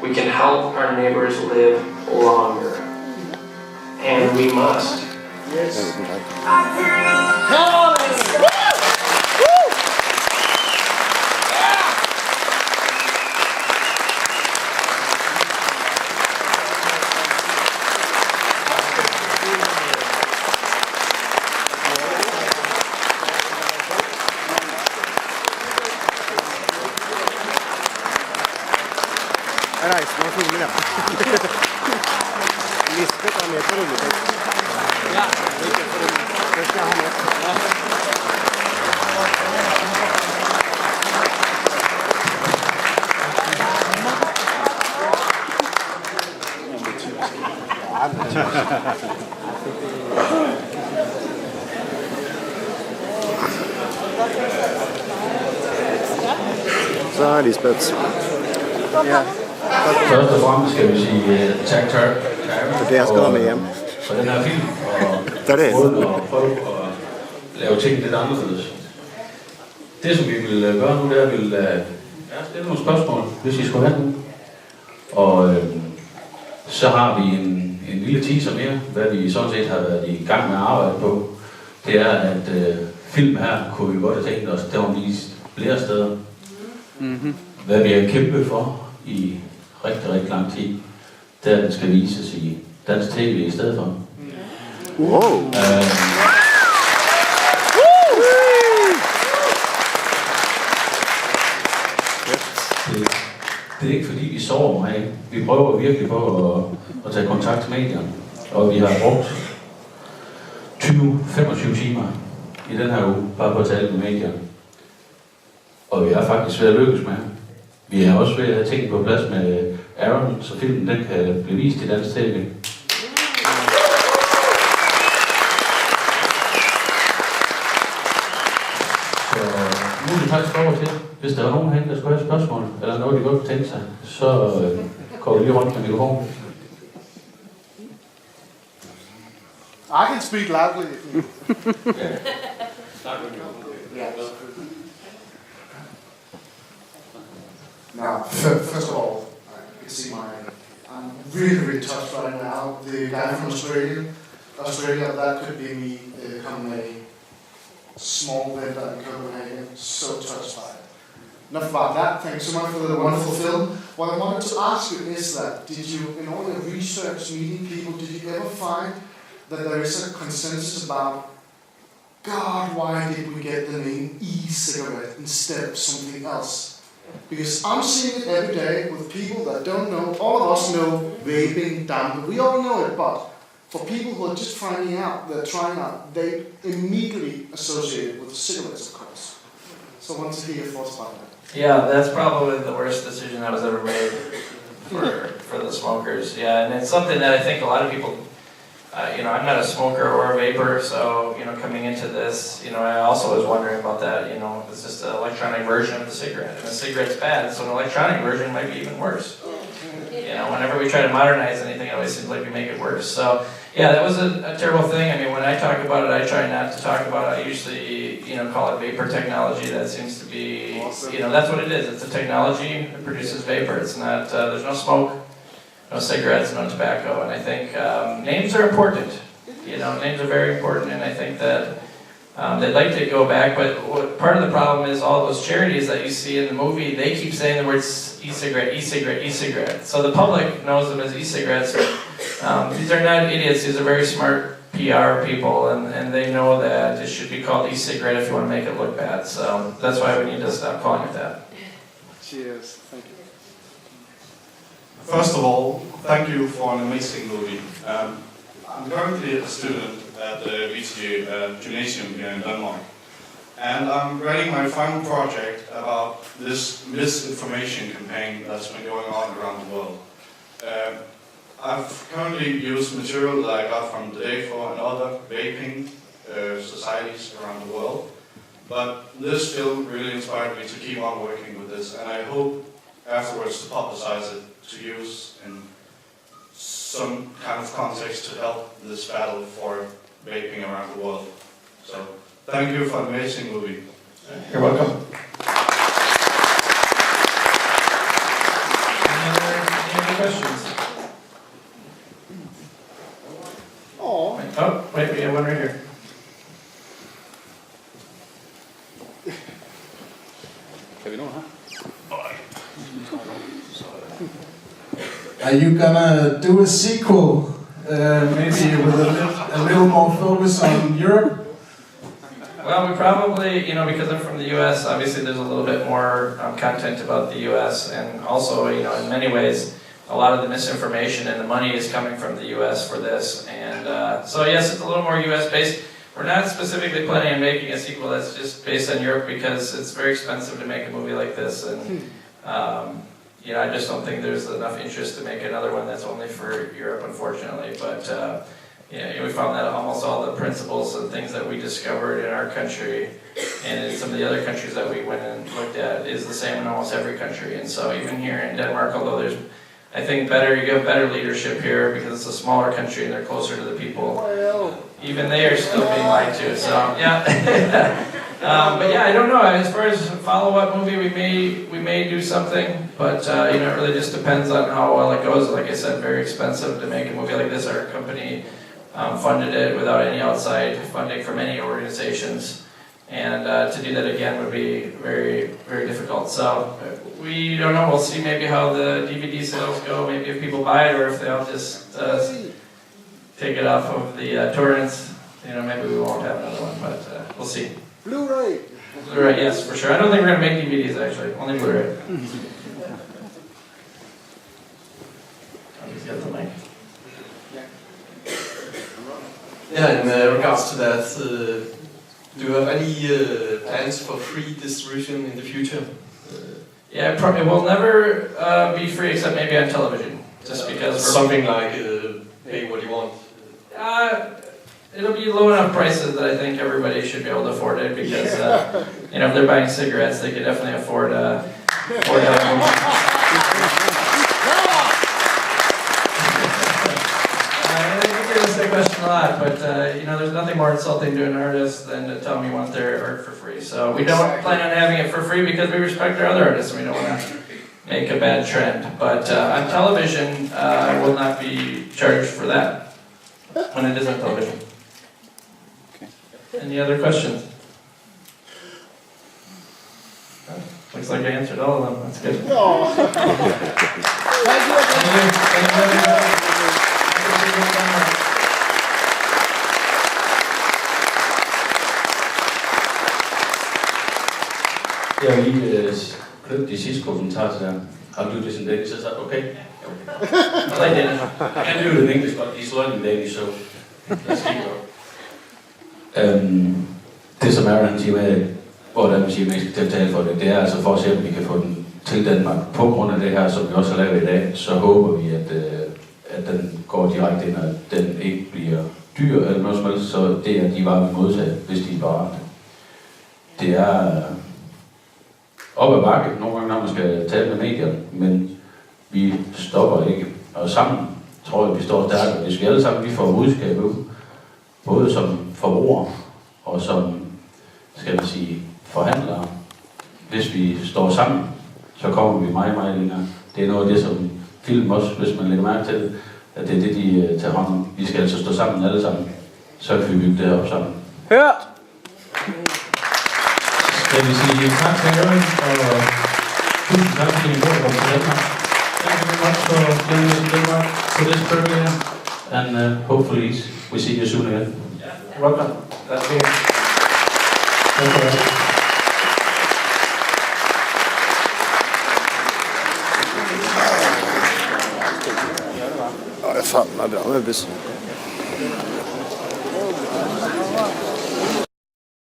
we can help our neighbors live longer. And we must. Yes. Nej, man får med det. Listet är med på roligt. Ja, det ska han med. Så er Lisbeth. Ja. Først og fremmest skal vi sige tak til Det er skrevet med hjem. for den her film, og det. måden at prøve at lave ting lidt anderledes. Det som vi vil gøre nu, det er, at vi vil stille nogle spørgsmål, hvis I skulle have dem. Og så har vi en lille teaser mere, hvad vi sådan set har været i gang med at arbejde på. Det er, at film her kunne vi godt have tænkt os, der var vist flere steder. Hvad vi har kæmpet for i rigtig, rigtig lang tid, det er, at den skal vises i dansk tv i stedet for. Wow. Det er ikke fordi, vi sover meget. Vi prøver virkelig på at tage kontakt til medierne. Og vi har brugt 20-25 timer i den her uge, bare på at tale med medierne. Og vi er faktisk ved at lykkes med. Vi er også ved at have ting på plads med Aaron, så filmen den kan blive vist i dansk tv. Så nu er det faktisk over til. Hvis der var nogen herinde, der skulle have et spørgsmål, eller noget, de godt kunne tænke sig, så går vi lige rundt med mikrofonen. I can speak loudly. Now, first of all, you can see I'm really, really touched right now. The guy from Australia, that could be me becoming a small vendor in Copenhagen. So touched by it. Enough about that. Thank you so much for the wonderful film. What I wanted to ask you is that, did you, in all your research, meeting people, did you ever find that there is a consensus about, God, why did we get the name e-cigarette instead of something else? Because I'm seeing it every day with people that don't know. All of us know vaping, damn, we all know it, but for people who are just trying out, they immediately associate it with cigarettes, of course. So I want to hear your thoughts about that. Yeah, that's probably the worst decision that was ever made for the smokers. Yeah, and it's something that I think a lot of people, I'm not a smoker or a vapor, so, coming into this, I also was wondering about that, it's just an electronic version of the cigarette. And the cigarette's bad, so an electronic version might be even worse. Whenever we try to modernize anything, it always seems like we make it worse. So, yeah, that was a terrible thing. I mean, when I talk about it, I try not to talk about it. I usually, call it vapor technology. That seems to be, that's what it is. It's a technology that produces vapor. It's not, there's no smoke, no cigarettes, no tobacco. And I think names are important. Names are very important. And I think that they'd like to go back. But part of the problem is all those charities that you see in the movie, they keep saying the words e-cigarette, e-cigarette, e-cigarette. So the public knows them as e-cigarettes. These are not idiots. These are very smart PR people, and they know that it should be called e-cigarette if you want to make it look bad. So that's why we need to stop calling it that. Cheers. Thank you. First of all, thank you for an amazing movie. I'm currently a student at the VTG Gymnasium here in Denmark. And I'm writing my final project about this misinformation campaign that's been going on around the world. I've currently used material that I got from the DAFO and other vaping societies around the world. But this film really inspired me to keep on working with this, and I hope afterwards to publicize it, to use in some kind of context to help this battle for vaping around the world. So, thank you for an amazing movie. You're welcome. one right here. Kan vi nå her? Are you gonna do a sequel, maybe with a little more focus on Europe? Well, we probably, because I'm from the U.S., obviously there's a little bit more content about the U.S. and also, in many ways, a lot of the misinformation and the money is coming from the U.S. for this. And so yes, it's a little more U.S. based. We're not specifically planning on making a sequel that's just based on Europe because it's very expensive to make a movie like this. And I just don't think there's enough interest to make another one that's only for Europe, unfortunately. But we found that almost all the principles and things that we discovered in our country and in some of the other countries that we went and looked at is the same in almost every country. And so even here in Denmark, although there's, I think, you have better leadership here because it's a smaller country and they're closer to the people. Even they are still being lied to. So yeah. But yeah, I don't know. As far as a follow-up movie, we may do something, but it really just depends on how well it goes. Like I said, very expensive to make a movie like this. Our company funded it without any outside funding from any organizations, and to do that again would be very, very difficult. So we don't know. We'll see maybe how the DVD sales go. Maybe if people buy it, or if they'll just take it off of the torrents. Maybe we won't have another one, but we'll see. Blu-ray. Blu-ray, yes, for sure. I don't think we're going to make DVDs, actually. Only Blu-ray. I'll just get the mic. Yeah, in regards to that, do you have any plans for free distribution in the future? Yeah, it will never be free except maybe on television. Just because something like pay what you want. It'll be low enough prices that I think everybody should be able to afford it because, if they're buying cigarettes, they could definitely afford that movie. I get this question a lot, but there's nothing more insulting to an artist than to tell me you want their art for free. So we don't plan on having it for free because we respect our other artists and we don't want to make a bad trend. But on television, I will not be charged for that when it is on television. Any other questions? Looks like I answered all of them. That's good. Jeg vil lige knytte de sidste kommentarer til dem. I'll do this in Danish. Is that okay? I like Danish. I can do it in English, but he's learning Danish, so let's keep going. Det som Aaron siger med, hvordan man siger, at man skal til at tale for det, det er altså for at se, om vi kan få den til Danmark. På grund af det her, som vi også har lavet i dag, så håber vi, at den går direkte ind, og den ikke bliver dyr eller noget som helst, så det er de varer, vi modtager, hvis de er varer. Det er op ad bakke nogle gange, når man skal tale med medierne, men vi stopper ikke. Og sammen tror jeg, vi står stærkere. Hvis vi alle sammen vi får budskab ud, både som forbrugere og som, skal man sige, forhandlere. Hvis vi står sammen, så kommer vi meget, meget længere. Det er noget af det, som film også, hvis man lægger mærke til det, at det er det, de tager hånd om. Vi skal altså stå sammen alle sammen, så kan vi bygge det her op sammen. Hørt! Skal vi sige tak til Aaron, og tusind tak til din bror til Danmark. Thank you very much for joining us in Denmark for this premiere, and hopefully we see you soon again. Yeah, welcome. That's me. Thank you. Ja, fan, det är bäst.